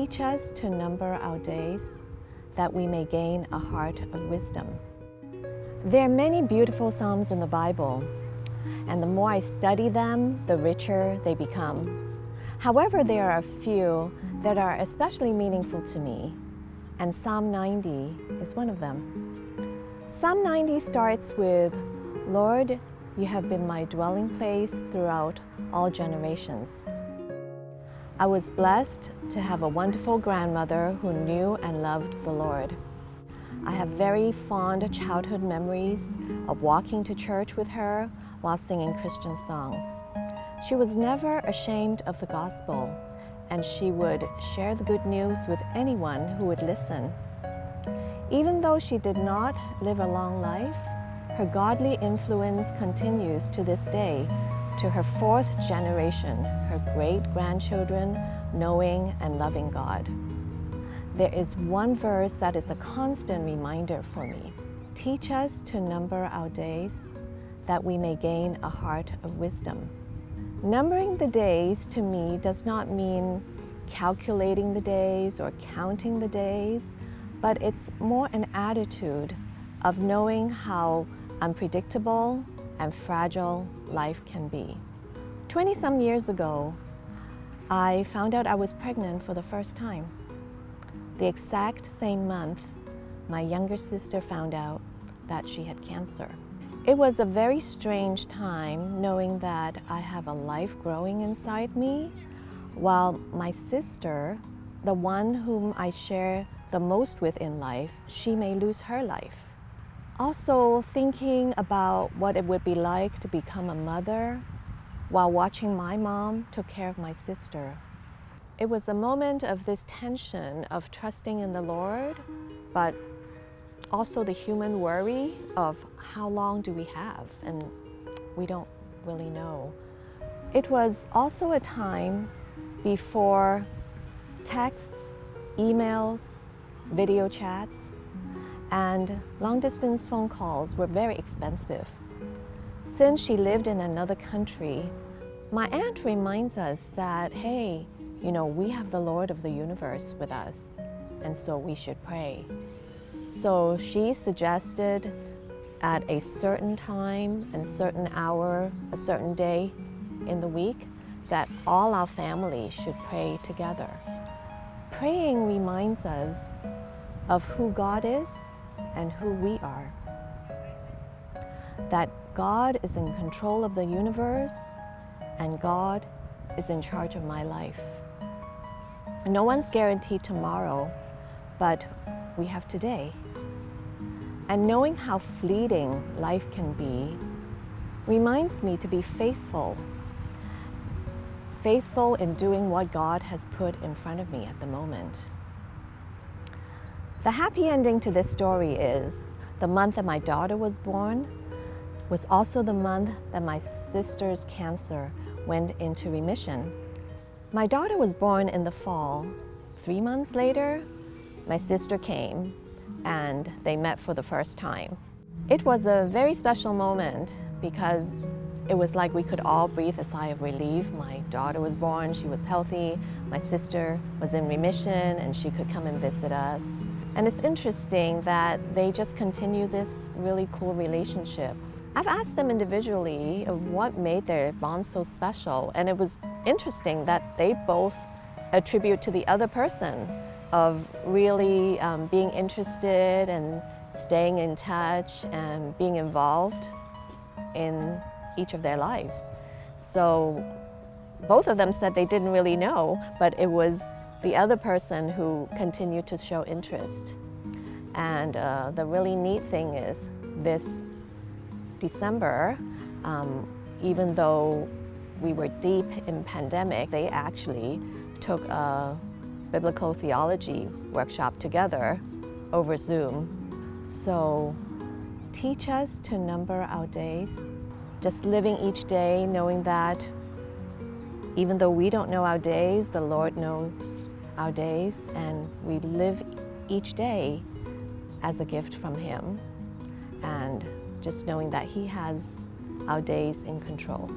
Teach us to number our days, that we may gain a heart of wisdom. There are many beautiful psalms in the Bible, and the more I study them, the richer they become. However, there are a few that are especially meaningful to me, and Psalm 90 is one of them. Psalm 90 starts with, "Lord, you have been my dwelling place throughout all generations." I was blessed to have a wonderful grandmother who knew and loved the Lord. I have very fond childhood memories of walking to church with her while singing Christian songs. She was never ashamed of the gospel, and she would share the good news with anyone who would listen. Even though she did not live a long life, her godly influence continues to this day, to her fourth generation, her great-grandchildren knowing and loving God. There is one verse that is a constant reminder for me. Teach us to number our days, that we may gain a heart of wisdom. Numbering the days to me does not mean calculating the days or counting the days, but it's more an attitude of knowing how unpredictable and fragile life can be. 20-some years ago, I found out I was pregnant for the first time. The exact same month, my younger sister found out that she had cancer. It was a very strange time knowing that I have a life growing inside me, while my sister, the one whom I share the most with in life, she may lose her life. Also thinking about what it would be like to become a mother while watching my mom took care of my sister. It was a moment of this tension of trusting in the Lord, but also the human worry of how long do we have, and we don't really know. It was also a time before texts, emails, video chats, and long-distance phone calls were very expensive. Since she lived in another country, my aunt reminds us that, hey, we have the Lord of the universe with us, and so we should pray. So she suggested at a certain time and certain hour, a certain day in the week, that all our family should pray together. Praying reminds us of who God is and who we are. That God is in control of the universe and God is in charge of my life. No one's guaranteed tomorrow, but we have today. And knowing how fleeting life can be reminds me to be faithful in doing what God has put in front of me at the moment. The happy ending to this story is the month that my daughter was born was also the month that my sister's cancer went into remission. My daughter was born in the fall. 3 months later, my sister came and they met for the first time. It was a very special moment because it was like we could all breathe a sigh of relief. My daughter was born, she was healthy, my sister was in remission and she could come and visit us. And it's interesting that they just continue this really cool relationship. I've asked them individually of what made their bond so special, and it was interesting that they both attribute to the other person of really being interested and staying in touch and being involved in each of their lives. So both of them said they didn't really know, but it was the other person who continued to show interest. And the really neat thing is this December, even though we were deep in pandemic, they actually took a biblical theology workshop together over Zoom. So teach us to number our days, just living each day knowing that even though we don't know our days, the Lord knows our days, and we live each day as a gift from Him, and just knowing that He has our days in control.